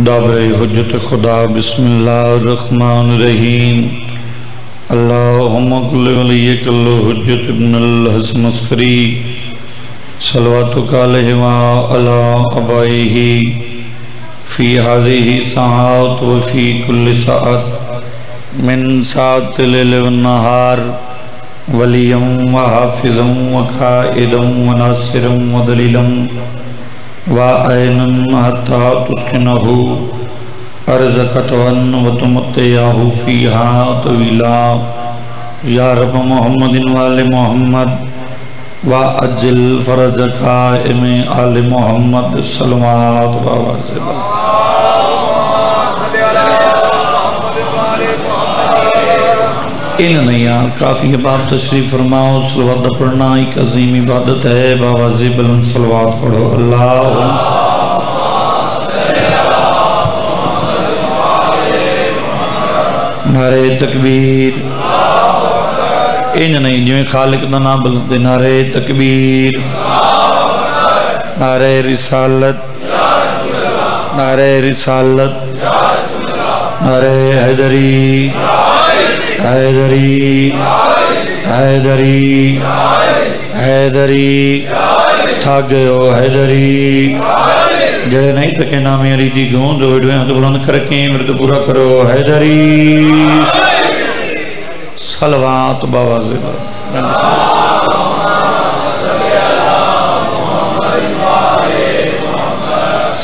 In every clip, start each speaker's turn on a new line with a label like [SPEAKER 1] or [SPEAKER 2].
[SPEAKER 1] دابر حجت خدا بسم اللہ الرحمن الرحیم اللہم قل ولیک الحجت ابن الحسن مسکری صلواتک علیہ وعلا ابائیہ فی حاضی ساعت وفی کل ساعت من ساعت لیل والنہار ولیم وحافظم وقائدم وناصرم ودلیلم وَأَيْنًا حَتَّى تُسْكِنَهُ أَرْزَقَتَوَن وَتُمَتِّعَهُ فِيهَا طَوِيلًا یا رب محمد وآل محمد وَأَجِّلْ فَرَجَ قَائِمِ آل محمد صلوات وَوَازِبًا ان نہیں کافی باب تشریف فرماؤ صلوات پڑھنا ایک عظیم عبادت ہے باوازی بلند صلوات پڑھو اللہ نعرہ تکبیر ان نہیں جو خالق دا نام بلند نعرہ تکبیر نعرہ رسالت نعرہ رسالت نعرہ حیدری حیدری حیدری حیدری تھا گئے ہو حیدری جڑے نہیں تکے نامی علی دی گون دو ویڈویں تو بلند کرکیں مرد پورا کرو حیدری صلوات باوازب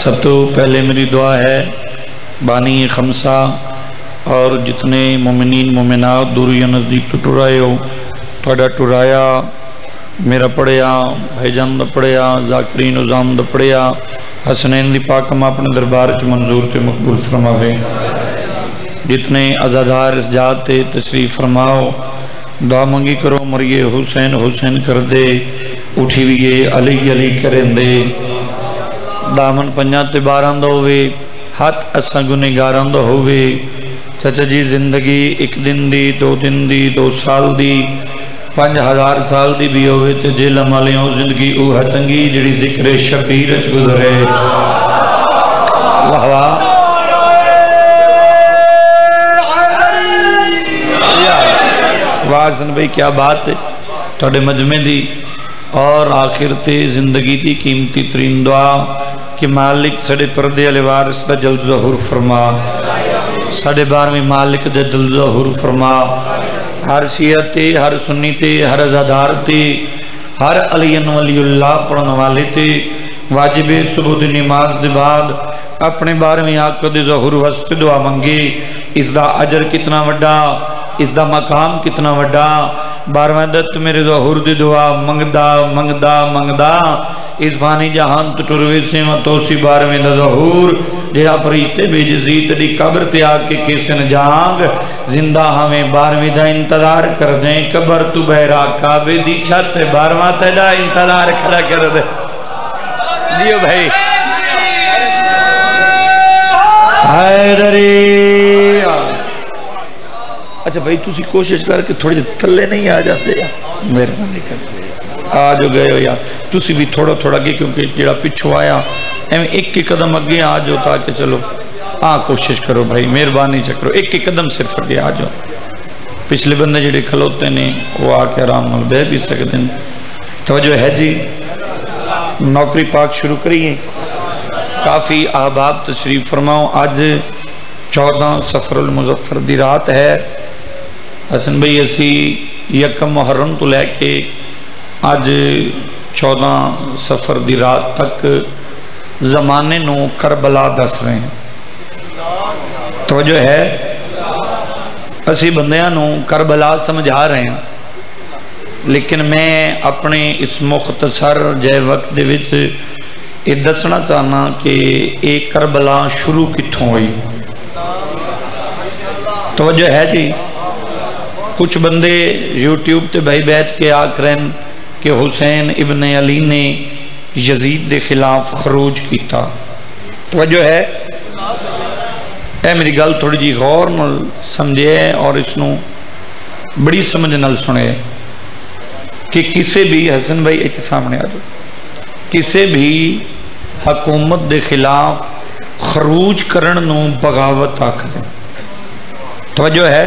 [SPEAKER 1] سب تو پہلے میری دعا ہے بانی خمسہ اور جتنے مومنین مومنات دوری یا نزدیک تو ٹرائے ہو توڑا ٹرایا میرا پڑھیا بھائی جان دا پڑھیا ذاکرین ازام دا پڑھیا حسنین دی پاک ہم اپنے دربار چ منظور تے مقبول فرماوے جتنے عزادار جاتے تشریف فرماؤ دعا منگی کرو مریے حسین حسین کر دے اٹھی ویے علی علی کریں دے دامن پنجاتے باراندہ ہوئے ہاتھ اساں گنہگاراندہ ہوئے چچا جی زندگی ایک دن دی دو دن دی 2 سال دی 5000 سال دی بھی ہوئے تے جیل عمالیاں زندگی اوہا چنگی جڑی ذکر شبیر اچ گزرے واہ واہ وازن بھئی کیا بات ہے توڑے مجمع دی اور آخر تے زندگی دی قیمتی ترین دعا کہ مالک سڑے پردے علی وارث دا جلد ظہور فرما ساڑھے 12ویں مالک دے دل ظہور فرما ہر شیعہ تے ہر سنی تے ہر ازادار تے ہر علی ولی اللہ پڑھنے والے تے واجب صبح دی نماز دے بعد اپنے 12ویں آقا دے ظہور وسط دعا منگے اس دا اجر کتنا وڈا اس دا مقام کتنا وڈا 12ویں دت میرے ظہور دی دعا منگدا منگدا منگدا اس فانی جہان تو ٹروے سے توسی 12ویں دا ظہور جہاں فرشتے بیجزیت دی قبر تے آکے کسن جانگ زندہ ہمیں 12ویں دا انتظار کر دیں قبر تو بہرا کعبے دی چھت 12واں تیدا انتظار کھڑا کر دیں دیو بھائی حیدری اچھا بھائی تُسی کوشش کر کے تھوڑے تھلے نہیں آ جاتے میرے نہیں کرتے آج ہو گئے ہو یا تُسی بھی تھوڑا تھوڑا گئے کیونکہ جڑا پچھو آیا ایک کی قدم اگے آج ہوتا کہ چلو کوشش کرو بھائی مہربانی چکرو ایک کی قدم صرف اگے آج ہو پچھلے بندے جڑے کھلوتے نے وہ آکے آرام مل بے بھی سکتے ہیں توجہ ہے جی نوکری پاک شروع کریے کافی احباب تشریف فرماؤ آج 14 سفر المظفر دی رات ہے حسن بھئی اسی یکم محرم تو لے کے آج 14 سفر دی رات تک زمانے نو کربلا دس رہے ہیں توجہ ہے اسی بندیاں نو کربلا سمجھا رہے ہیں لیکن میں اپنے اس مختصر جے وقت دے وچ یہ دسنا چاہنا کہ ایک کربلا شروع کتھوں ہوئی توجہ ہے جی کچھ بندے یوٹیوب تے بھائی بیٹھ کے آکھ رہے ہیں کہ حسین ابن علی نے یزید دے خلاف خروج کیتا توجہ ہے اے میری گل تھوڑی جی غور نل سمجھے اور اس نو بڑی سمجھ نل سنے کہ کسے بھی حسن بھائی ایک سامنے آ جو کسے بھی حکومت دے خلاف خروج کرن نو بغاوت آکھدے. توجہ ہے؟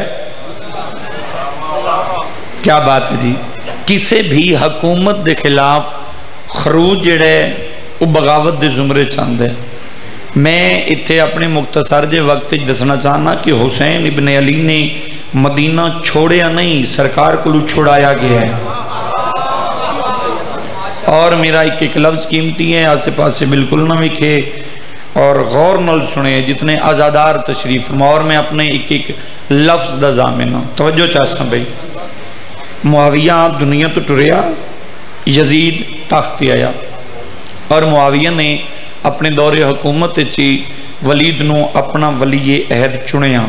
[SPEAKER 1] کیا بات ہے جی. کسے بھی حکومت دے خلاف خروج جڑے وہ بغاوت دے زمرے چاندے. میں اتھے اپنے مختصر جے وقت دسنا چاہنا کہ حسین ابن علی نے مدینہ چھوڑیا نہیں، سرکار کو چھوڑایا گیا ہے. اور میرا ایک لفظ قیمتی ہے، آسے پاس سے بالکل نہ وکھے اور غور نل سنے جتنے آزادار تشریف فرما. اور میں اپنے ایک لفظ دا ضامن ہوں. توجہ چاہتا بھائی. معاویہ دنیا تو ٹریا، یزید تخت آیا اور معاویہ نے اپنے دور حکومت چی ولید نو اپنا ولی عہد چنیا.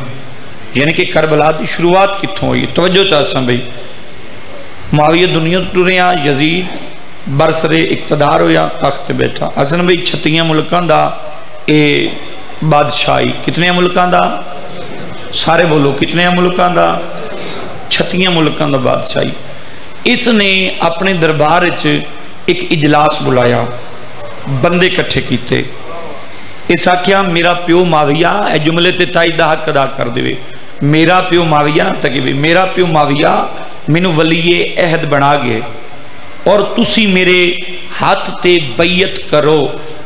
[SPEAKER 1] یعنی کہ کربلا دی شروعات کتھوں ہوئی. توجہ چاہتا بھائی. معاویہ دنیا تو ٹریا، یزید برسر اقتدار ہویا، تخت بیٹھا. حسن بھائی 36 ملکان دا اے بادشاہی. کتنے ملکان دا؟ سارے بولو کتنے ملکان دا؟ 36 ملکان دا بادشاہی. اس نے اپنے دربار ایک اجلاس بلایا، بندے کٹھے کیتے. اس آکھیا میرا پیو معاویہ، اے جملے تے تائید حق ادا کر دے. میرا پیو معاویہ تک بھی میرا پیو معاویہ مینوں ولی عہد بنا گئے اور تسی میرے ہاتھ تے بیعت کرو.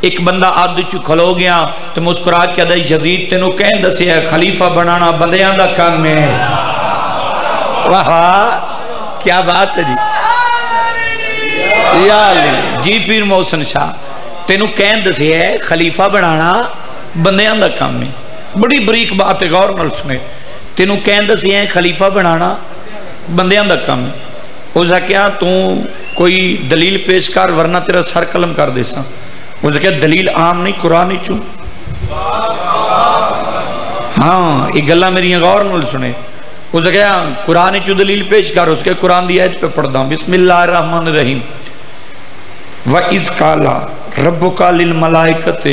[SPEAKER 1] ایک بندہ آدھ چو کھلو گیا تو مسکرا کے آدھا یزید تینوں کہیں دسے ہے خلیفہ بنانا بندیاں دا کام میں. واہ کیا بات ہے جی. یا علی جی پیر محسن شاہ تینوں کہیں دسے ہے خلیفہ بنانا بندیاں دا کام میں. بڑی بریک بات ہے، غور نال سنے. تینوں کہیں دسے ہے خلیفہ بنانا بندیاں دا کام میں. اس کیا تو کوئی دلیل پیش کر ورنہ تیرا سر قلم کر دے سا. اس کیا دلیل عام نہیں، قرآن ہی چوں. ہاں یہ گلہ میری غور نال سنے. اس کیا قرآن چو دلیل پیش کر. اس کے قرآن دی آیت پہ پڑھ دا. بسم اللہ الرحمن الرحیم. وَإِذْ قَالَ رَبُّكَ لِلْمَلَائِكَةِ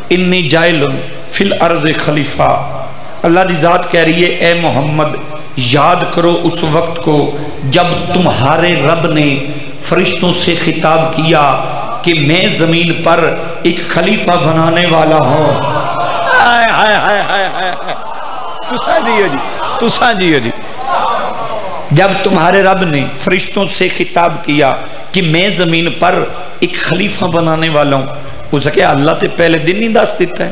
[SPEAKER 1] إِنِّي جَاعِلٌ فِي الْأَرْضِ خلیفہ. اللہ دی ذات کہہ رہی ہے اے محمد یاد کرو اس وقت کو جب تمہارے رب نے فرشتوں سے خطاب کیا کہ میں زمین پر ایک خلیفہ بنانے والا ہوں. تساں جیو جی. جب تمہارے رب نے فرشتوں سے خطاب کیا کہ میں زمین پر ایک خلیفہ بنانے والا ہوں. اسے کہا اللہ تے پہلے دن ہی دست دیتا ہے،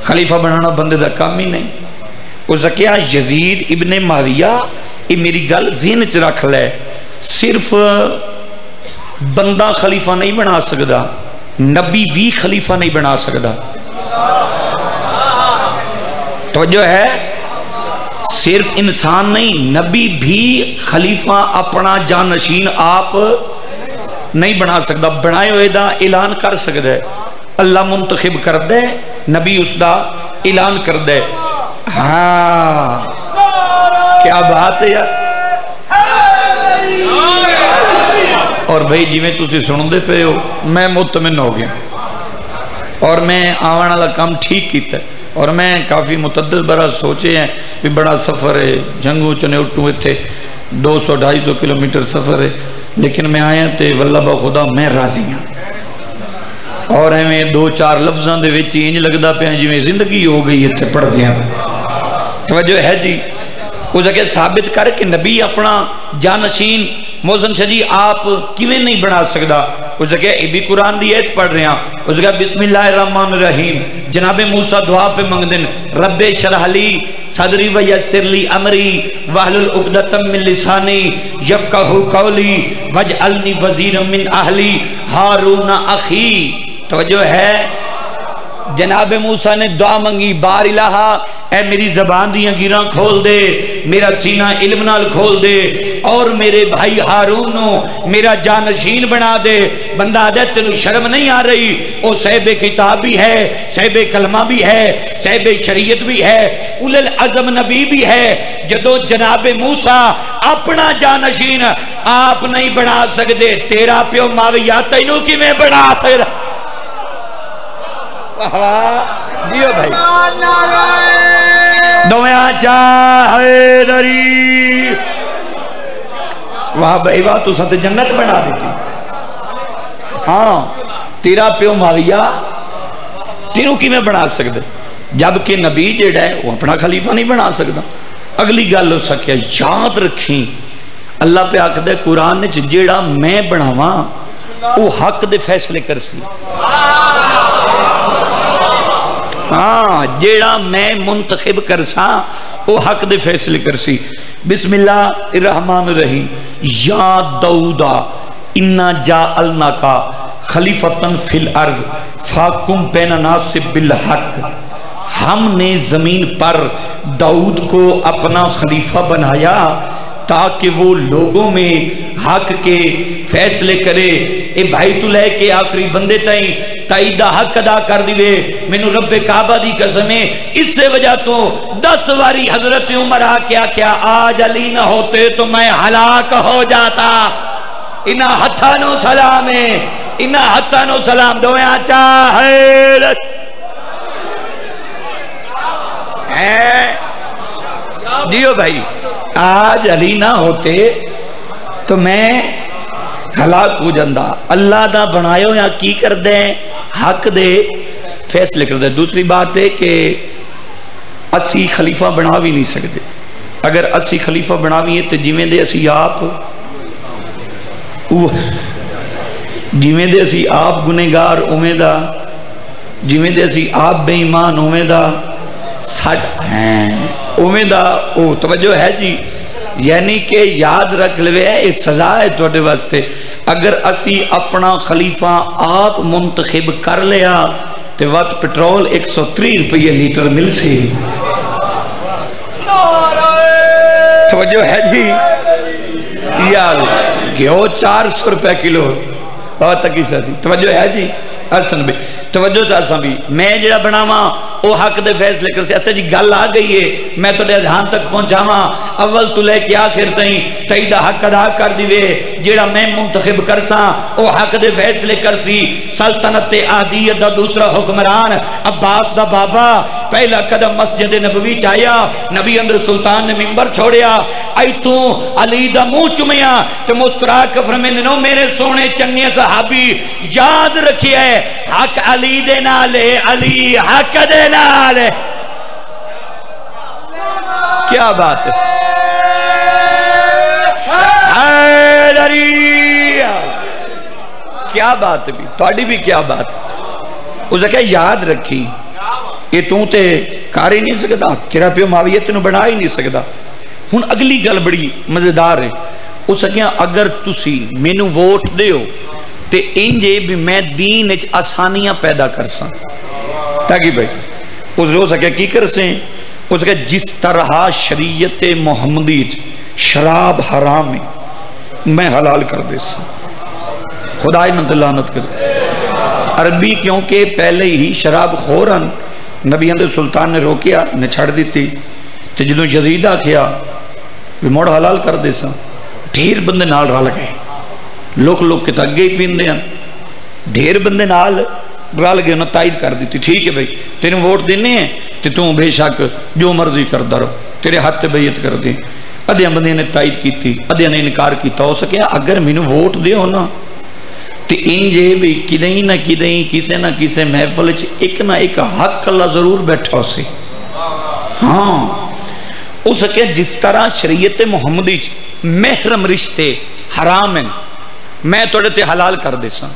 [SPEAKER 1] خلیفہ بنانا بندے دا کام ہی نہیں. اسے کہا یزید ابن معاویہ یہ میری گل ذہن چ رکھ لے، صرف بندہ خلیفہ نہیں بنا سکتا، نبی بھی خلیفہ نہیں بنا سکتا. توجہ ہے؟ صرف انسان نہیں، نبی بھی خلیفہ اپنا جانشین آپ نہیں بنا سکتا. بنائے ہوئے دا اعلان کر سکتا ہے، اللہ منتخب کر دے، نبی اس دا اعلان کر دے. ہاں کیا بات ہے یار. اور بھائی جی میں تسی سنوں دے پہ ہو میں مطمئن ہو گیا اور میں آوان والا کام ٹھیک کیتا ہے. اور میں کافی متعدد برا سوچے ہیں بھی بڑا سفر ہے، جنگوں چنے اٹھوں تھے 200-250 کلومیٹر سفر ہے، لیکن میں آیا تے واللہ با خدا میں راضی ہوں. اور میں 2-4 لفظاں دے وچ انج لگدا پیا جویں زندگی ہو گئی اتنے پڑھ دیا. توجہ ہے جی. اس کے ثابت کر کہ نبی اپنا جانشین موزن شجی آپ کیویں نہیں بنا سکتا. اس کے یہ بھی قرآن دی ایت پڑھ رہے ہیں. اس کے بسم اللہ الرحمن الرحیم. جناب موسیٰ دعا پہ منگ دن رب شرح لی صدری ویسر لی امری واحلل عقدۃ من لسانی یفقہوا قولی واجعلنی وزیرا من اہلی ہارون اخی. توجہ ہے. جناب موسیٰ نے دعا منگی بار الہا اے میری زبان دیاں گیراں کھول دے، میرا سینہ علم نال کھول دے اور میرے بھائی ہارون میرا جانشین بنا دے. بندہ آدھے تینوں شرم نہیں آ رہی؟ وہ صاحب کتاب بھی ہے، صاحب کلمہ بھی ہے، صاحب شریعت بھی ہے، اولو العزم نبی بھی ہے. جدو جناب موسیٰ اپنا جانشین آپ نہیں بنا سکتے، تیرا پیو معاویہ تینوں کی میں بنا سکتا. دیو بھائی دویاں چاہے دری واہ بھائی واہ تو ساتھ جنت بنا دیتی. ہاں تیرا پیو معاویہ تینوں کی میں بنا سکتے جبکہ نبی جیڑا ہے وہ اپنا خلیفہ نہیں بنا سکتا اگلی گل ہو سکیا یاد رکھیں اللہ پہ آکھدے قرآن نے جیڑا میں بناواں وہ حق دے فیصلے کر سی ہاں جیڑا میں منتخب کر سا وہ حق دے فیصلے کر سی بسم اللہ الرحمن الرحیم یا داؤدا انا جعلناکا خلیفتن فی الارض فاکم بین الناس بالحق ہم نے زمین پر داؤد کو اپنا خلیفہ بنایا تاکہ وہ لوگوں میں حق کے فیصلے کرے اے بھائی تو لے کے آخری بندے تائی دا حق ادا کر دیوے مینو رب کعبہ دی قسمیں اس سے وجہ تو 10 واری حضرت عمر کیا آج علی نہ ہوتے تو میں ہلاک ہو جاتا انہا ہتھانو سلام ہے انہا ہتھانو سلام دوئے آچا حیرت دیو بھائی آج علی نہ ہوتے تو میں ہلاک ہو جاندہ اللہ دا بنایو یا کی کر دیں حق دے فیصلے کر دیں دوسری بات ہے کہ اسی خلیفہ بنا بھی نہیں سکتے اگر اسی خلیفہ بنا بھی ہیں تو جیویں دے اسی آپ جیویں دے اسی آپ گنہگار امیدہ جیویں دے اسی آپ بے ایمان امیدہ سٹ ہیں امیدہ او توجہ ہے جی یعنی کہ یاد رکھ لے اس سزا ہے توڑے واسطے اگر اسی اپنا خلیفہ آپ منتخب کر لیا تو وقت پیٹرول 130 روپے لیٹر مل سی توجہ ہے جی یاد گیو 400 روپے کلو بہت تکی ساتھی توجہ ہے جی حسن بھی توجہ چاہتا بھی میں جڑا بناواں وہ حق دے فیصلے کر سے ایسا جی گل آ گئی ہے میں تو اذہان تک پہنچاواں اول تو لے کے آخر تئی دا حق ادا کر دیوے جیڑا میں منتخب کرساں وہ حق دے فیصلے کر سی سلطنت عادیت دا دوسرا حکمران عباس دا بابا پہلا قدم مسجد نبوی چاہیا نبی اندر سلطان نے ممبر چھوڑیا آئی تو علی دا منہ چمیا تو مسکرا کے فرمایا نو میرے سونے چنگے صحابی یاد رکھیا ہے حق علی دے نالے علی حق دے نالے کیا بات ہے حیدری کیا بات بھی تھوڑی بھی کیا بات اسے کہا یاد رکھی یہ تو تے کار ہی نہیں سکتا تیرا پیو معاویہ تینوں بنا ہی نہیں سکتا ہن اگلی گل بڑی مزیدار ہے اسے کہا اگر تسی مینوں ووٹ دیو تے انجے بھی میں دین اچ آسانیاں پیدا کر ساں تاکہ بھائی اس روز کیا کی کر سیں اس کہ جس طرح شریعت محمدی شراب حرام ہے میں حلال کر دے ساں خدای نہ لعنت کر عربی کیونکہ پہلے ہی شراب خورن نبی اندر سلطان نے روکیا نے چھڑ دیتی تو جدوں یزیدہ کیا بھی موڑ حلال کر دے ساں ڈھیر بندے نال رہ لگے لوگ کے تگے ہی پین دیں ڈھیر بندے نال رل گئے انہوں تائید کر دیتی ٹھیک ہے بھئی تیرے ووٹ دینے ہیں تو تم بے شک جو مرضی کر دارو تیرے ہاتھ تے بیعت کر دیں ادھے بندے نے تائید کیتی ادھے نے انکار کیتا ہو سکیا اگر میں نے ووٹ دے ہونا تو انجے بھی کدیں نہ کدیں کسے نہ کسے محفل ایک نہ ایک حق اللہ ضرور بیٹھا ہو سے ہاں ہو سکے جس طرح شریعت محمدی محرم رشتے حرام ہیں میں توڑے تے حلال کر دے ساں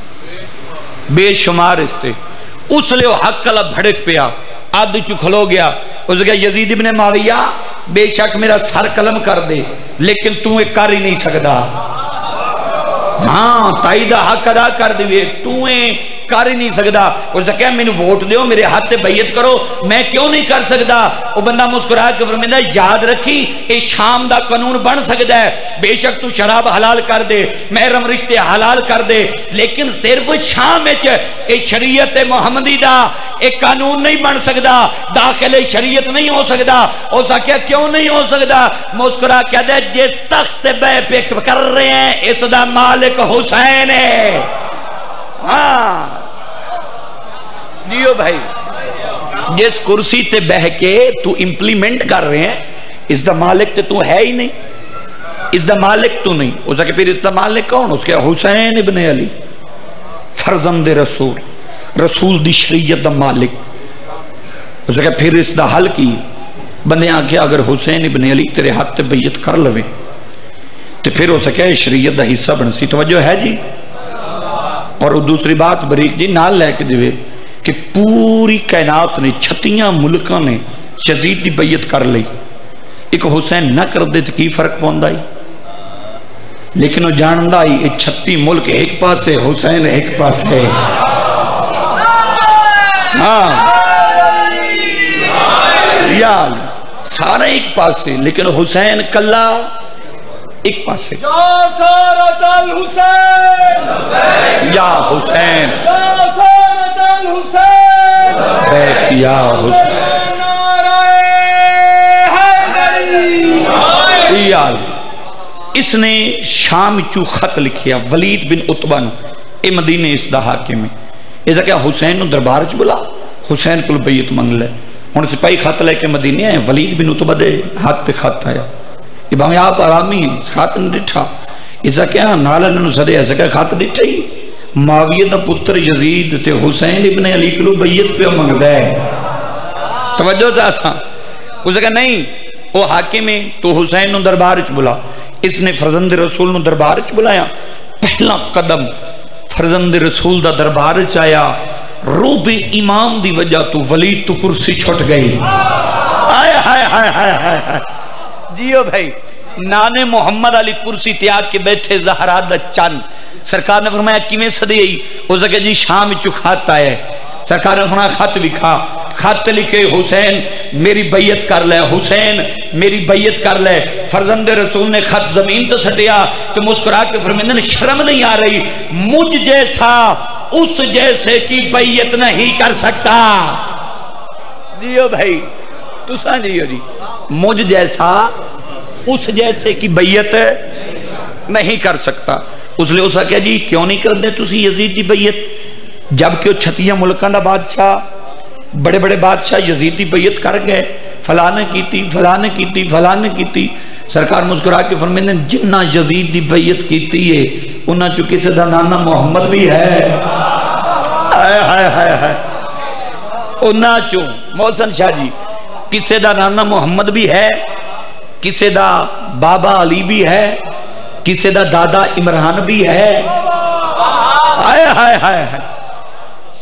[SPEAKER 1] بے شمار رشتے اس لئے وہ حق اللہ بھڑک پیا آدھ چکھلو گیا اس نے کہا یزید ابن معاویہ بے شک میرا سر قلم کر دے لیکن تو ایک کار ہی نہیں سکتا ہاں تائیدہ حق ادا کر دیوے تو ایک کر ہی نہیں سکتا اس نے کہا میں نے ووٹ دیو میرے ہاتھ تے بیعت کرو میں کیوں نہیں کر سکتا وہ بندہ مسکرا کے فرمایا یاد رکھی اے شام دا قانون بن سکتا ہے بے شک تو شراب حلال کر دے محرم رشتے حلال کر دے لیکن صرف شام وچ اے شریعت محمدی دا ایک قانون نہیں بن سکتا داخل شریعت نہیں ہو سکتا اس نے کہا کیوں نہیں ہو سکتا مسکرا کہہ دے جس تخت بے پہ کر رہے ہیں اس دا مالک حسین ہے ہاں دیو بھائی جس کرسی تے بہ کے تو امپلیمنٹ کر رہے ہیں اس دا مالک تے تو ہے ہی نہیں اس دا مالک تو نہیں اس کے پھر اس دا مالک کون اس کے حسین ابن علی فرزند رسول رسول دی شریعت دا مالک اس نے کہا پھر اس دا حل کی؟ بندے آکھیا اگر حسین ابن علی تیرے ہاتھ تے بیعت کر لوے تو پھر ہو سکے شریعت دا حصہ بن سی. توجہ ہے جی؟ اور دوسری بات بریک جی نال لے کے دیوے کہ پوری کائنات نے 36 ملکاں نے یزید دی بیعت کر لی. ایک حسین نہ کر دے تو کی فرق پوندا ہی؟ لیکن وہ جاندا ہی یہ 36 ملک ایک پاس ہے، حسین ایک پاس ہے. ہاں یار سارے ایک پاس ہے لیکن حسین کلا ایک پاس ہے.
[SPEAKER 2] یا سارت الحسین
[SPEAKER 1] یا حسین،
[SPEAKER 2] یا سارت الحسین
[SPEAKER 1] بیت یا حسین،
[SPEAKER 2] نعرہ حیدری.
[SPEAKER 1] یار اس نے شام چو خط لکھیا ولید بن عتبہ نو، اے مدینے اس دا حاکم ہے. اس دا کیا حسین نو دربار چ بلا، حسین کو بیعت منگ لے. ہن سپاہی خط لے کے مدینے آئے، ولید بن عتبہ دے ہاتھ پہ خط آیا. یہ بھاویں آپ آرامی ہیں، خط نے ڈٹھا. اس دا کیا نالا نو سدے ایسا کہ خط ڈٹھا ہی معاویہ دا پتر یزید تے حسین ابن علی کو بیعت پہ منگدا ہے. توجہ جاسا. اس دا نہیں وہ حاکم ہے تو حسین نو دربار چ بلا. اس نے فرزند رسول نو دربار چ بلایا. پہلا قدم فرزند رسول دا دربار چ آیا، روب امام دی وجہ تو ولید تو کرسی چھٹ گئی. آئے ہائے ہائے ہائے ہائے. جیو بھائی نانے محمد علی کرسی تیاگ کے بیٹھے زہرا دا چند. سرکار نے فرمایا کیویں سدے آئی؟ اس نے جی شام چ خط آئے. سرکار نے فرمایا خط لکھا. خط لکھے حسین میری بیعت کر لے، حسین میری بیعت کر لے. فرزند رسول نے خط زمین تو سٹیا تو مسکرا کے فرمایا شرم نہیں آ رہی؟ مجھ جیسا اس جیسے کی بیعت نہیں کر سکتا. جیو بھائی تو سمجھیو جی، مجھ جیسا اس جیسے کی بیعت نہیں کر سکتا. اس لئے اسا کہا جی کیوں نہیں کر دے تسی یزید دی بیعت؟ جبکہ وہ 36 ملکان دا بادشاہ، بڑے بڑے بادشاہ یزید دی بیعت کر گئے، فلانے کیتی فلانے کیتی فلانے کیتی. سرکار مسکرا کے فرمائیں جنہ یزید دی بیعت کیتی ہے انہاں چو کسی دا نانا محمد بھی ہے. ہائے ہائے ہائے ہائے. انہاں چو محسن شاہ جی کسی دا نانا محمد بھی ہے، کسی دا بابا علی بھی ہے، کسی دا دادا عمران بھی ہے. ہائے ہائے ہائے ہائے.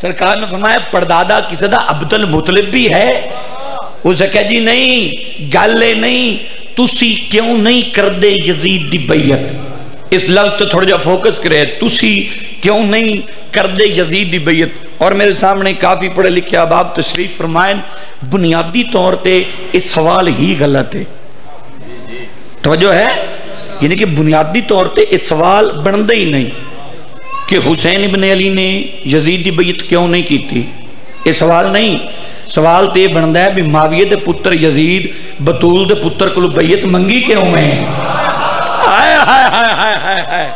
[SPEAKER 1] سرکار نے فرمایا پردادا کسی دا عبد المطلب بھی ہے. اسے کہا جی نہیں گالے نہیں، تسی کیوں نہیں کر دے یزید دی بیعت؟ اس لفظ تو تھوڑا جا فوکس کرے، تسی کیوں نہیں کر دے یزید دی بیعت؟ اور میرے سامنے کافی پڑھے لکھے احباب تشریف فرمائیں، بنیادی طور تے اس سوال ہی غلط ہے. توجہ ہے؟ یعنی کہ بنیادی طور تے اس سوال بندے ہی نہیں کہ حسین ابن علی نے یزید دی بیعت کیوں نہیں کی تھی. یہ سوال نہیں. سوال تے بندہ ہے بھی معاویہ دے پتر یزید بطول دے پتر کو بیعت منگی کیوں میں؟ ہائے ہائے ہائے ہائے ہائے.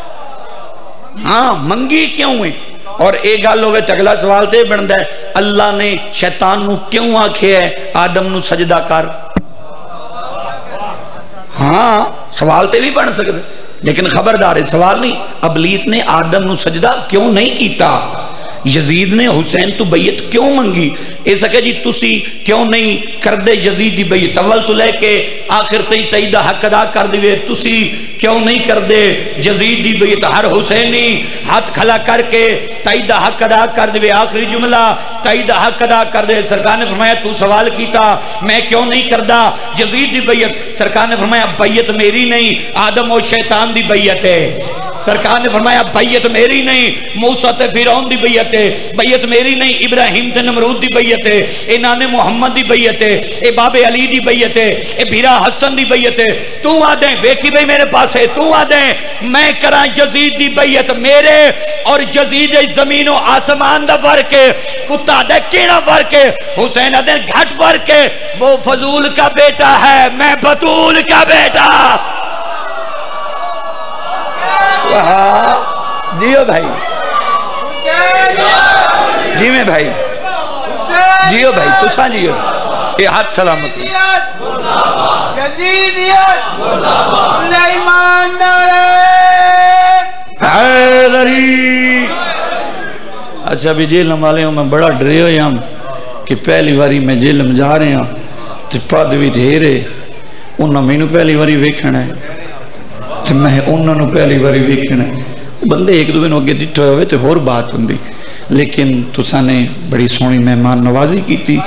[SPEAKER 1] ہاں منگی کیوں ہے؟ اور ایک گل ہوئے اگلا سوال تے بندہ ہے اللہ نے شیطان نو کیوں آکھے ہے آدم نو سجدہ کر؟ ہاں سوال تے بھی بن سکتے لیکن خبردار ہے سوال نہیں. ابلیس نے آدم نو سجدہ کیوں نہیں کیتا؟ یزید نے حسین تو بیعت کیوں منگی؟ ایسا کہ جی تسی کیوں نہیں کر دے یزید دی بیعت؟ اول تو لے کے آخر تئی دا حق ادا کر دیوے، تسی کیوں نہیں کر دے یزید دی بیعت؟ ہر حسینی ہاتھ کھلا کر کے تئی دا حق ادا کر دیوے. آخری جملہ تئی دا حق ادا کر دے. سرکار نے فرمایا تو سوال کیتا میں کیوں نہیں کردہ یزید دی بیعت؟ سرکار نے فرمایا بیعت میری نہیں آدم و شیطان دی بیعت ہے. سرکار نے فرمایا بیعت میری نہیں موسیٰ تے فرعون دی بیعت ہے. بیعت میری نہیں ابراہیم تے نمرود دی بیعت ہے. اے نانے محمد دی بیعت ہے. اے باب علی دی بیعت ہے. اے بھیرا حسن دی بیعت ہے. تو آدھیں ویکھی بھئی میرے پاس ہے، تو آدھیں میں کران یزید دی بیعت. میرے اور یزید زمین و آسمان دا فرق ہے. کتا دے کیڑا فرق ہے؟ حسین آدھیں گھٹ فرق ہے. وہ فضول کا بیٹا ہے، میں بطول کا بیٹا. جیو بھائی جی میں بھائی جیو بھائی تو ساں جیو یہ ہاتھ سلامت حیدری. اچھا بھی جیل والے ہوں میں بڑا ڈرے ہو ہم کہ پہلی باری میں جیلم جا رہے ہیں تو پد بھی دھیرے انہوں نے مینو پہلی باری ویکھنا ہے تو میں انہوں نے پہلی باری ویکھنا ہے بندے ایک دو بینوں اگے ڈٹھے ہوئے تو اور بات ہوں دی لیکن تساں نے بڑی سونی مہمان نوازی کی تھی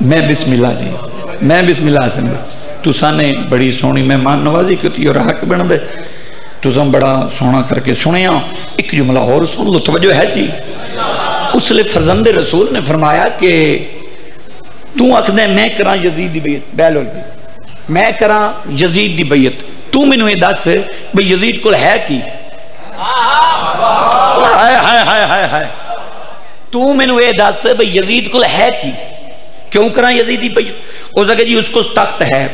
[SPEAKER 1] میں بسم اللہ جی میں بسم اللہ حسن تساں نے بڑی سونی مہمان نوازی کی تھی اور حق بن دے تساں بڑا سونا کر کے سنیا ایک جملہ اور سن لو توجہ ہے جی اس لئے فرزند رسول نے فرمایا کہ تو اکھدے میں کراں یزید دی بیعت بیلول جی میں کراں یزید دی بیعت تو میں نوے داد سے بھئی یزید کل ہے کی ہائے ہائے ہائے ہائے ہائے تو میں نوے داد سے بھئی یزید کل ہے کی کیوں کراں یزید دی بیعت اس لئے جی اس کو تخت ہے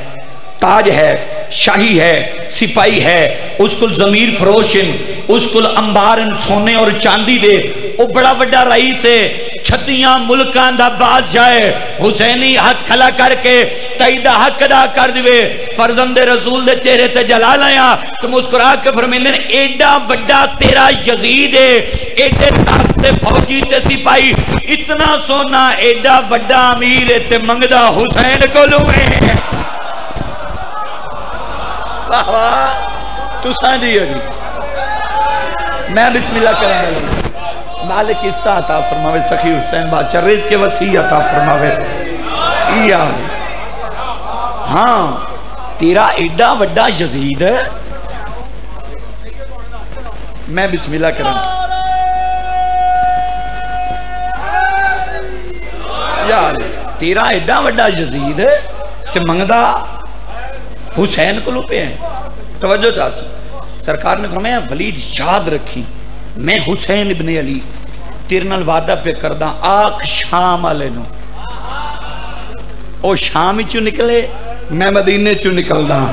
[SPEAKER 1] تاج ہے شاہی ہے سپاہی ہے اس کو ضمیر فروشن اس کو انبارن سونے اور چاندی دے وہ بڑا بڑا رئیس ہے چھتیاں ملکان دا بادشاہ حسینی حق کھلا کر کے تائیدہ حق ادا کر دیوے فرزند رسول دے چہرے تے جلال آیا تو مسکرا کے فرمیندے ایڈا بڑا تیرا یزید ہے ایڈے طاقت فوجی تے سپاہی اتنا سونا ایڈا بڑا امیر تے منگدہ حسین کو لوے تو ساندھی ہے میں بسم اللہ کرنے لگا مالک استہ عطا فرماوے سخی حسین بادشاہ رزق کے وسیع عطا فرماوے ہاں تیرا ایڈا وڈا یزید ہے میں بسم اللہ کرنے یار تیرا ایڈا وڈا یزید ہے کہ منگدہ حسین کو لپے ہیں توجہ چاہتا سرکار نے فرمایا ولید یاد رکھی میں حسین ابن علی تیرنال وعدہ پہ کردہ آکھ شام آلے نو او شامی چو نکلے میں مدینے چو نکل دا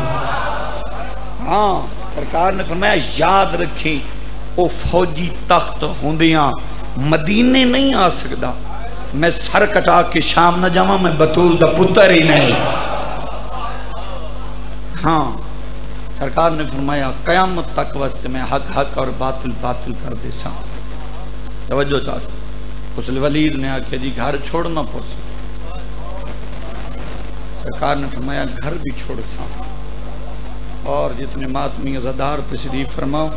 [SPEAKER 1] ہاں سرکار نے فرمایا یاد رکھی او فوجی تخت ہوندیاں مدینے نہیں آ سکتا میں سر کٹا کے شام نہ جاواں میں بطول دا پتر ہی نہیں ہاں سرکار نے فرمایا قیامت تک واسطے میں حق حق اور باطل باطل کر دے سا توجہ چاہتا اس ولید نے آکھے جی گھر چھوڑنا پوس سرکار نے فرمایا گھر بھی چھوڑ سا اور جتنے ماتمی عزادار تشریف فرماؤ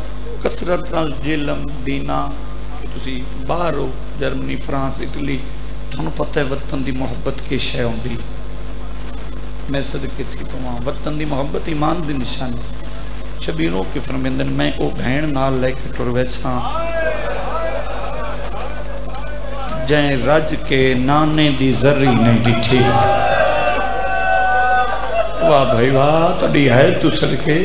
[SPEAKER 1] کسرت نال جیلم دینا تسی باہر ہو جرمنی فرانس اٹلی تھانوں پتہ ہے وطن دی محبت کے شے ہوندی میں صدقے تھی پواں وطن دی محبت ایمان دی نشانی شبیروں کے فرمیندن میں او بھین نال لے کے ٹر ویساں جائیں رج کے نانے دی ذری نہیں ڈٹھی واہ بھائی واہ تڑی ہے تو صدقے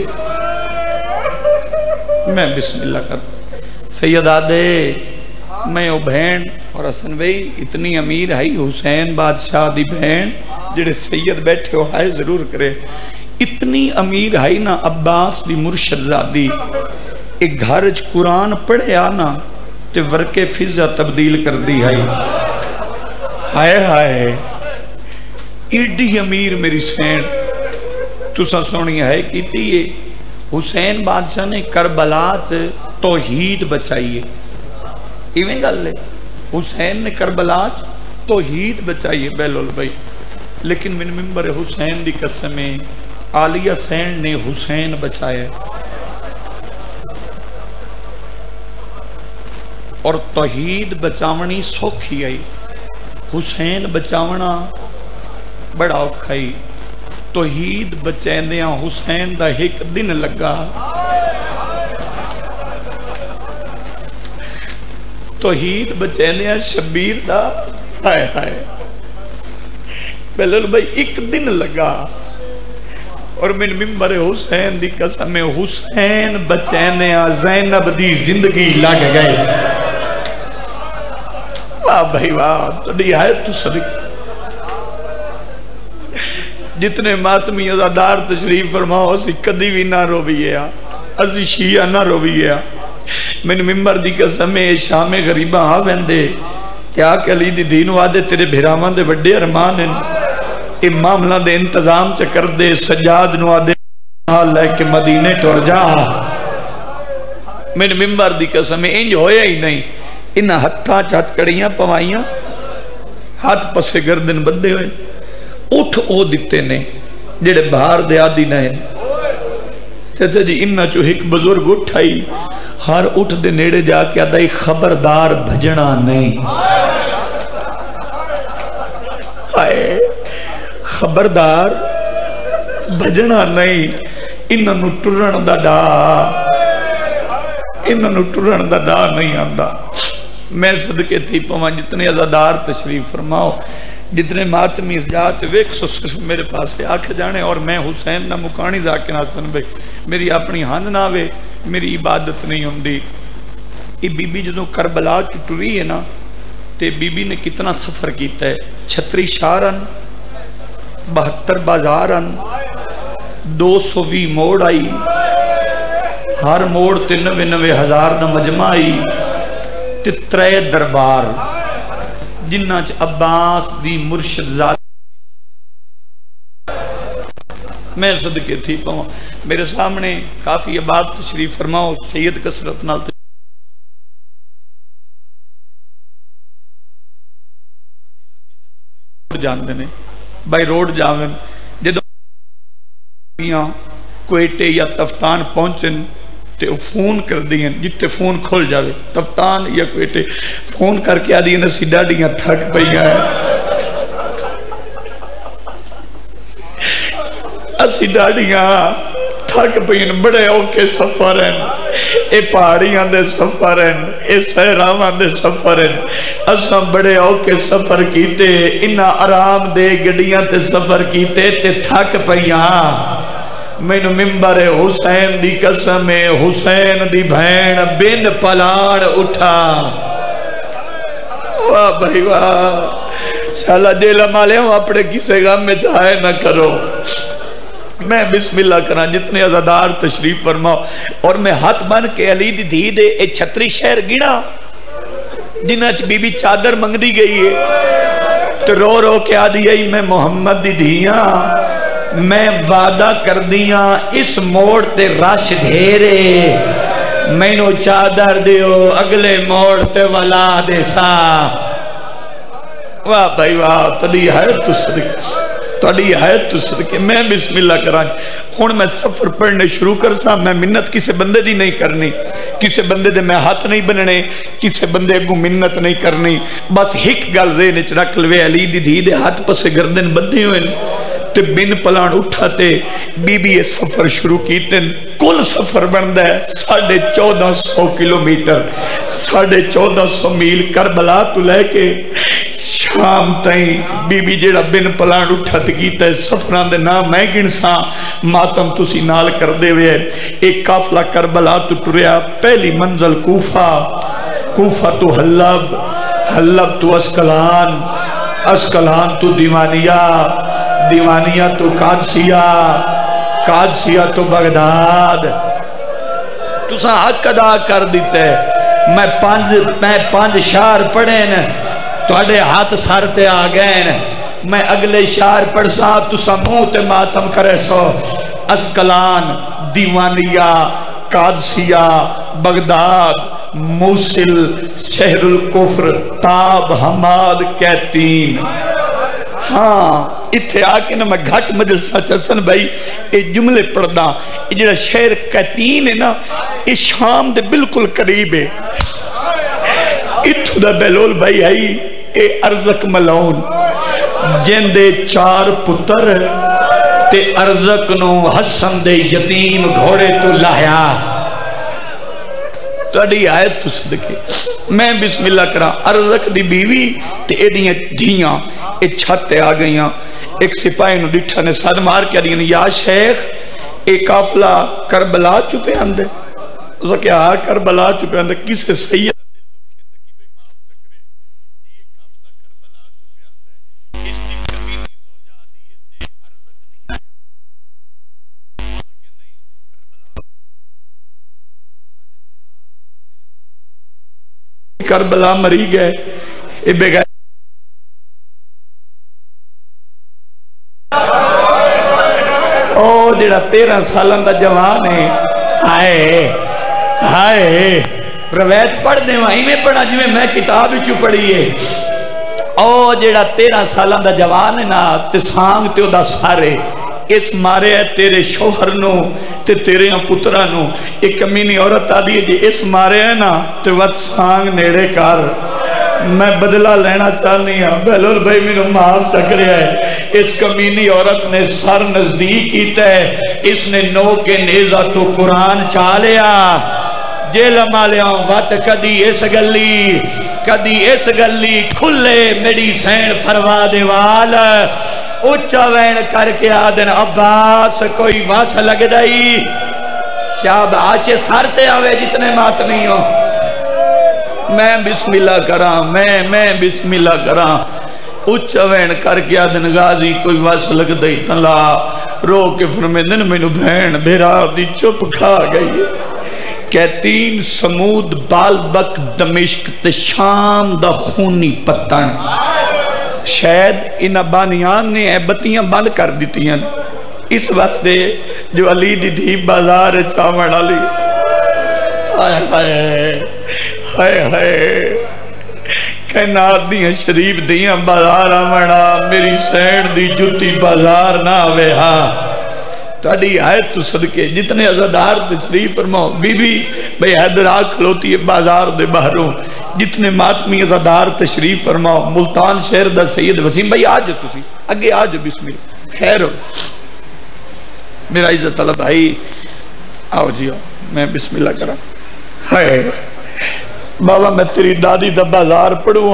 [SPEAKER 1] میں بسم اللہ کر سید آدھے میں او بھین اور حسن بھائی اتنی امیر ہے حسین بادشاہ دی بھین جڑے سید بیٹھے ہو ہائے ضرور کرے اتنی امیر ہے نا عباس دی مرشد زادی ایک گھرج قرآن پڑھے آنا تے ورکے فضا تبدیل کر دی ہے ہائے ہائے ایڈی امیر میری سین تو سا سونی ہے کیتی یہ حسین بادشاہ نے کربلا سے توحید بچائیے ایویں گل لے حسین نے کربلا توحید بچائیے بیلول بھائی لیکن من ممبر حسین دی قسمیں عالیہ سین نے حسین بچائے اور توحید بچاونی سوکھی آئی حسین بچاونا بڑا اوکھائی توحید بچائیں دیاں حسین دا ایک دن لگا توحید بچائیں دیاں شبیر دا ہائے ہائے بلال بھائی ایک دن لگا اور من ممبر حسین دی قسم حسین بچینے زینب دی زندگی لگ گئے واہ بھائی واہ تو دی ہے تو صدق جتنے ماتمی عزادار تشریف فرماؤ اسی کدی بھی نہ رو بھی ہے اسی شیعہ نہ رو بھی ہے من ممبر دی قسم شام غریبہ ہاں ویندے کیا کہ علی دی دین وعدے تیرے بھرامان دے وڈے ارمان ہیں اماملہ دے انتظام چکر دے سجاد نوادے حال لے کے مدینے ٹور جا میں ممبر دی قسم انج ہویا ہی نہیں انہا ہتھا چاہت کڑیاں پوائیاں ہاتھ پسے گردن بندے ہوئے اٹھ او دیتے نے جڑے باہر دے آدھی نہ چچا جی انہا چو ایک بزرگ اٹھائی ہر اٹھ دے نیڑے جا کے آدھائی خبردار بھجنا نہیں خبردار بھجنا نہیں انہا نو ٹرن دا ڈا انہا نو ٹرن دا ڈا نہیں آندہ میں صدقے تھی پوان جتنے عزادار تشریف فرماؤ جتنے ماتمی جات ویک سو صرف میرے پاس سے آکھ جانے اور میں حسین نہ مکانی ذاکر حسن بے میری اپنی ہاند نہ وے میری عبادت نہیں ہوں دی یہ بی بی جدوں کربلا چٹوری ہے نا تے بی بی نے کتنا سفر کیتا ہے 36 شارن 72 بازارن 220 موڑ آئی ہر موڑ 99,000 نہ مجمع آئی تے 3 دربار جنہ چ عباس دی مرشد ذات میں صدقے تھی پاؤں میرے سامنے کافی عباد تشریف فرماؤ سید کسرت نال جان دینے بائی روڈ جاویں جدو کوئٹے یا تفتان پہنچن تے فون کر دیں جتے فون کھول جاوے تفتان یا کوئٹے فون کر کے آدھی نسی ڈاڑیاں تھک پہیاں ہیں اسی ڈاڑیاں تھک پہیاں بڑے اوکے سفر ہیں اے پہاڑیاں دے سفر ہیں اے سہراوان دے سفر ہیں اساں بڑے اوکے سفر کیتے انہا آرام دے گڑیاں تے سفر کیتے تے تھک پہیاں میں نے ممبر حسین دی قسم حسین دی بھین بن پلان اٹھا واہ بھائی واہ شالا جیلہ مالے ہوں اپنے کسے غم میں چاہے نہ کرو میں بسم اللہ کرنا جتنے عزادار تشریف فرماؤ اور میں ہاتھ بن کے علی دی دھی دے اے 36 شہر گنا جنہ چ بی بی چادر منگ دی گئی ہے تو رو رو کے آدھی آئی میں محمد دی دھیاں میں وعدہ کر دیاں اس موڑ تے رش دھیرے میں نو چادر دیو اگلے موڑ تے ولا دے سا واہ بھائی واہ تلی ہے تو صدقے تلی ہے تو صدقے میں بسم اللہ کرائیں ہون میں سفر پڑھنے شروع کر سا میں منت کسے بندے دی نہیں کرنی کسے بندے دے میں ہاتھ نہیں بننے کسے بندے کو منت نہیں کرنی بس ہک گل زین اچ رکھ لوے علی دی دھی دے ہاتھ پسے گردن بدھی ہوئے تے بن پلان اٹھاتے بی بی یہ سفر شروع کیتے کل سفر بندہ ہے 1450 کلومیٹر 1450 میل کربلا تو لے کے شام تائیں بی بی جیڑا بن پلان اٹھات کیتا ہے سفران دے نام میں گنساں ماتم تسی نال کر دے ہوئے ایک کافلہ کربلا تو ٹریا پہلی منزل کوفہ تو حلب تو اسکلان تو دیوانیہ تو قادسیہ تو بغداد تو ساں حق ادا کر دیتے میں 5 شعر پڑھیں تو اڈے ہاتھ سارتے آگئیں میں اگلے شعر پڑھ ساں تو ساں موت ماتم کرے سو اسکلان دیوانیہ قادسیہ بغداد موصل شہر الکفر تاب حماد کیتین ہاں اتھے آکے نا میں گھٹ مجلسہ چسن بھائی اے جملے پڑھدا اے جڑا شہر کیتین ہے نا اے شام دے بالکل قریب ہے اتھو دا بیلول بھائی آئی اے ارزق ملون جن دے 4 پتر تے ارزق نو حسن دے یتیم گھوڑے تو لایا تو اڈی آیت تو صدقے میں بسم اللہ کرا ارزق دی بیوی تے ایڈیاں دھیاں اے چھتے آ گئیاں ایک سپاہی نو ڈٹھا نے ساتھ مار کے آدھیں یا شیخ اے کافلہ کربلا چپے اندے اسا کیا کربلا چپے اندے کسے سید کربلا مری گئے اے بے گئے او جڑا 13 سالان دا جوان ہے ہائے روایت پڑھ دے وہاں ہی میں پڑھا جی میں کتاب ہی چو پڑھی ہے او جیڑا 13 سالاں دا جوان ہے نا تے سانگ تے او دا سارے اس مارے ہے تیرے شوہر نو تے تیرے پترہ نو ایک کمینی عورت آدھی ہے جی اس مارے ہے نا تے وقت سانگ نیڑے کار میں بدلہ لینا چاہنی ہوں بہلول بھائی میں نے معاف چک رہا ہے اس کمینی عورت نے سر نزدیک کیتا ہے اس نے نو کے نیزہ تو قرآن چالیا جیل مالیاں وقت کدی اس گلی کھلے میری سین فروا دیوال اچھا وین کر کے آدن عباس کوئی واس لگ دائی شاب آچے سارتے آوے جتنے ماتمی ہو میں بسم اللہ کراں میں بسم اللہ کراں اچھا وین کر کے آدن غازی کوئی واس لگ دائی تلا رو کے فرمیدن میں نو بھین بھیرا دی چپ کھا گئی کہتین سمود بالبک دمشق تے شام دا خونی پتن شاید انہ بانیان نے بتیاں بند کر دیتی ہیں اس واسطے جو علی دی دھی بازار چاوڑ علی ہائے کہنات دیاں شریف دیاں بازار آمڑا میری سین دی جتی بازار نہ آوے ہاں تاڑی آیت تو صدقے جتنے عزادار تشریف فرماؤ بی بی بھئی حیدر آگ کھلوتی ہے بازار دے باہروں جتنے ماتمی عزادار تشریف فرماؤ ملتان شہر دا سید وسیم بھئی آج تسی اگے آج بسم اللہ خیر ہو میرا عزت اللہ بھائی آؤ جی آؤ میں بسم اللہ کرا ہائے بابا میں تیری دادی دا بازار پڑھوں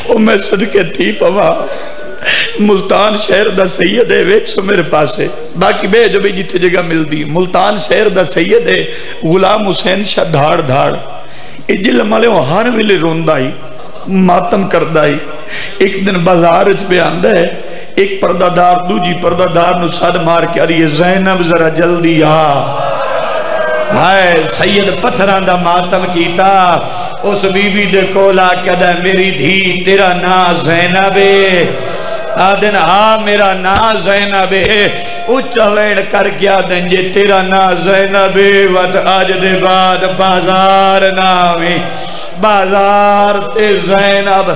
[SPEAKER 1] او میں صدقے تھی پوا ملتان شہر دا سید ہے ویک سو میرے پاس ہے باقی بے جو بھی جتے جگہ مل دی ملتان شہر دا سید ہے غلام حسین شاہ دھاڑ دھاڑ اجل مالے وہ ہر ویلے روندائی ماتم کردائی ایک دن بازار اچ پہ آندہ ہے ایک پردہ دار دو جی پردہ دار نو ساد مار کے آ رہی ہے زینب ذرا جلدی ہائے سید پتھران دا ماتم کیتا اس بی بی دے کولا کہدا ہے میری دھی تیرا نا زینب آدن میرا نا زینب اچھا ویڑ کر گیا دن جے تیرا نا زینب ود آج دے بعد بازار ناوی بازار تے زینب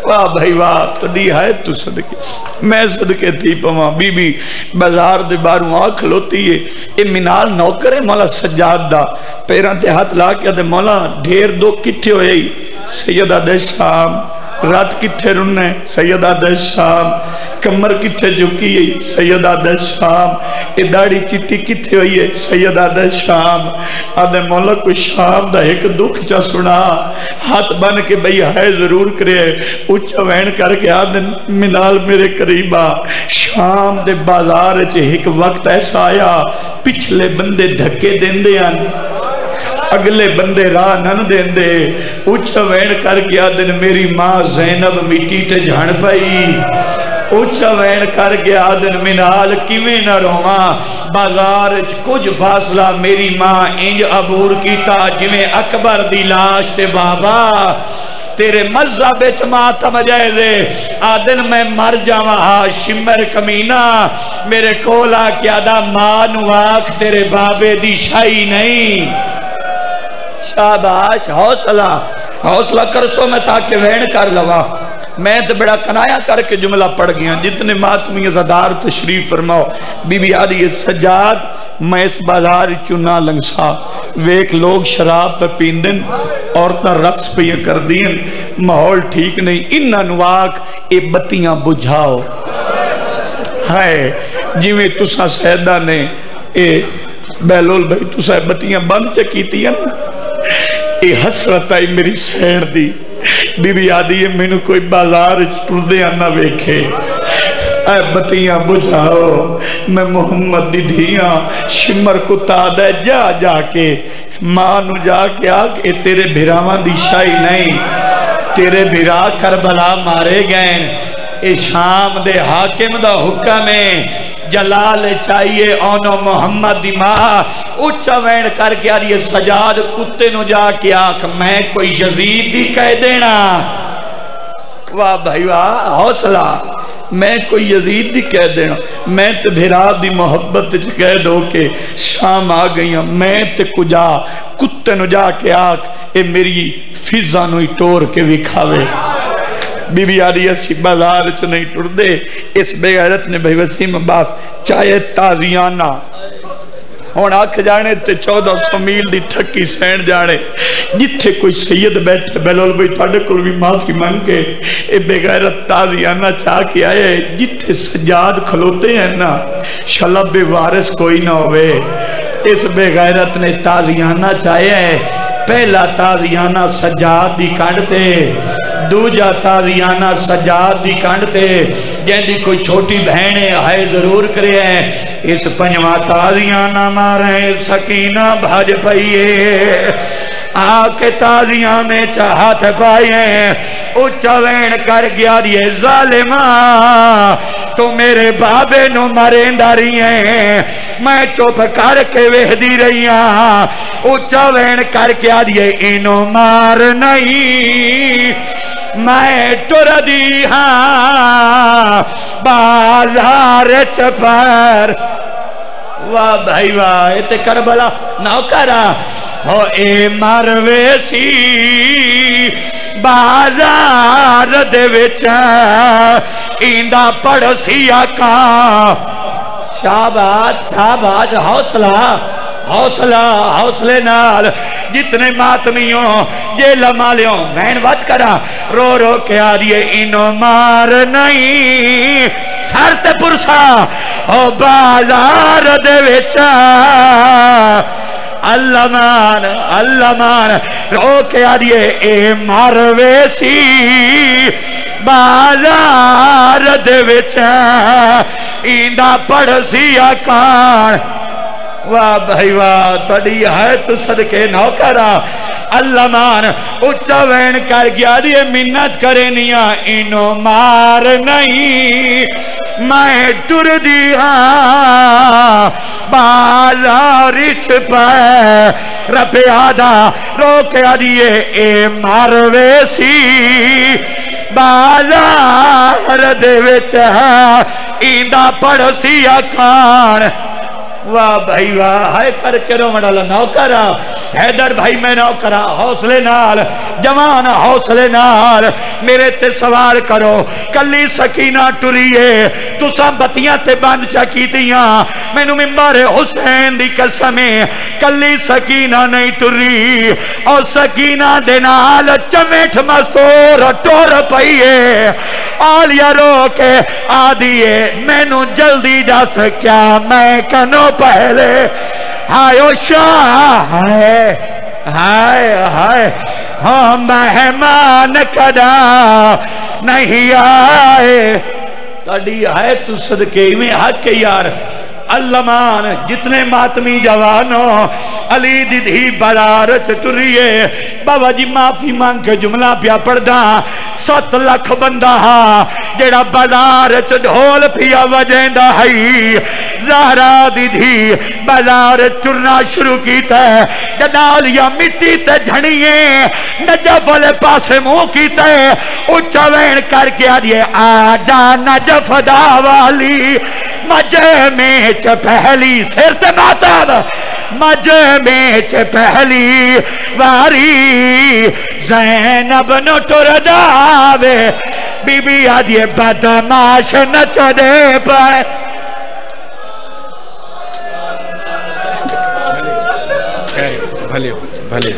[SPEAKER 1] واہ بھائی واہ تو دی ہے تو صدقے میں صدقے تھی پواں بی بی بازار دے باروں آنکھ لوتی ہے اے منال نوکر ہے مولا سجاد دا پیران تے ہاتھ لا کیا دے مولا ڈھیر دو کٹھے ہوئے سیدہ دے شام رات کتھے رننے سیدہ دے شام کمر کتھے جھکی ہے سیدہ دے شام اے داڑی چٹی کتھے ہوئی ہے سیدہ دے شام آدھے مولا کوئی شام دا ایک دکھ چا سنا ہاتھ بن کے بھئی ہے ضرور کرے اچھا وین کر کے آدھے منال میرے قریبا شام دے بازار چے ایک وقت ایسا آیا پچھلے بندے دھکے دیں دے اگلے بندے راہ نن دیں دے اچھا وین کر کے آدھن میری ماں زینب مٹی تے جھان پائی اچھا وین کر کے آدھن منال کیویں نہ رواں بازار کچھ فاصلہ میری ماں انج عبور کیتا جویں اکبر دی لاش تے بابا تیرے مرزہ بیچ ماتم جائزے آدن میں مر جاواں شمر کمینہ میرے کولا کیا دا مانو آکھ تیرے بابے دی شائی نہیں شاباش حوصلہ کرسو میں تاکہ وین کر لوا میں تو بڑا کنایا کر کے جملہ پڑھ گیا جتنے ماتمی عزادار تشریف فرماؤ بی بی آدھی سجاد میں اس بازار چنا لنگسا ویک لوگ شراب پہ پیندن عورتہ رقص پہ یہ کر دین ماحول ٹھیک نہیں انہا نواک اے بتیاں بجھاؤ ہائے جیویں تسا سیدہ نے اے بیلول بھائی تسا بتیاں بند چکیتی ہیں اے حسرت آئی میری سیر دی بی بی آدھی ہے میں نے کوئی بازار ٹردے آنا ویکھے اے بتیاں بجھاؤ میں محمد دی دھیاں شمر کو تادہ جا کے ماں نو جا کے آگ اے تیرے بھیراوان دی شائی نہیں تیرے بھیرا کربلا مارے گئے اے شام دے حاکم دا حکم ہے جلال چاہیے اونو محمد دی ماں اچھا وین کر کے آ رہی ہے سجاد کتے نو جا کے آکھ میں کوئی یزید دی کہہ دینا واہ بھائی واہ حوصلہ میں کوئی یزید دی کہہ دینا میں تے بھیرا دی محبت کہہ دو کہ شام آ گئی میں تے کجا کتے نو جا کے آکھ اے میری فضا نو ہی ٹور کے وکھاوے بی بی آدھی اسی بازار چو نہیں ٹر دے اس بے غیرت نے بھائی وسیم عباس چاہے تازیانہ ہون آکھ جانے تے 1400 میل دی تھکی سین جانے جتھے کوئی سید بیٹھے بیلول بھئی تھاڑے کل بھی معافی مانگے اے بے غیرت تازیانہ چاہ کے آئے جتھے سجاد کھلوتے ہیں نا شلب وارث کوئی نہ ہوئے اس بے غیرت نے تازیانہ چاہے ہیں پہلا تازیانہ سجاد دی کانڈتے دوجا تازیانہ سجاد دی کانڈتے جن دی کوئی چھوٹی بہنیں آئے ضرور کرے ہیں اس پنجواں تازیانہ مارے سکینہ بھاج پئیے آکے تازیاں میں چاہت پائے اچھا وین کر گیا دیئے ظالمہ تو میرے بابے نو مرندہ رہی ہیں میں چوپ کر کے وحدی رہی ہاں اچھا وین کر گیا دیئے انو مار نہیں میں ٹر دی ہاں بازار چپر واہ بھائی واہ اتے کربلا نوکرہ ہو اے مرویسی بازار دے وچا ایندہ پڑسی آقا شاباش شاباش حوصلے نال جتنے ماتمیوں جیل مالیوں وین وات کرا رو رو کے آدھئے انو مار نہیں سارتے پرسا او بازار دے وچا اللہ مان رو کے آدھئے اے مرویسی بازار دے وچا ایندہ پڑسی آکان واہ بھائی واہ تڑی ہے تو صدقے نوکرہ اللہ مان اچھا وین کر گیا دیئے منت کرے نیا انو مار نہیں میں ٹر دیا بازاری چھپائے رب آدھا رو کے دیئے اے مرویسی بازار دے وچا ایندہ پڑسی آکان واہ بھائی واہ ہائے کر کے رو مڈالا نوکرہ حیدر بھائی میں نوکرہ حوصلے نال جوان حوصلے نال میرے تے سوال کرو کلی سکینہ ٹریے تو سب بتیاں تے بند چاکی دیاں میں نو ممبر حسین دی قسمیں کلی سکینہ نہیں ٹری اور سکینہ دے نال چمیٹھ مستور ٹور پئیے آلیا رو کے آدھیے میں نو جلدی دس کیا میں کنو پہلے ہائیو شاہ ہائے ہاں مہمان کدا نہیں آئے کڑی آئے تو صدقے میں حق کے یار اللہ مان جتنے ماتمی جوانوں علی دی دھی بلارت ٹریے بابا جی معافی مانگ کے جملہ پیا پڑھدا 7 لاکھ بندہ جیڑا بلارت ڈھول پیا وجیندہ ہے زہرا دی دھی بلارت ٹرنا شروع کیتا ہے جنالیا مٹی تے جھنیے نجف والے پاسے منہ کیتا ہے اچھا وین کر کے آدھئے آجا نجف دا والی مجھے میں پہلی سر تے ماتاب مجھے میں پہلی واری زینب نو ٹر داوے بی بی آدھئے بدماش نچ دے پائے
[SPEAKER 3] بھلے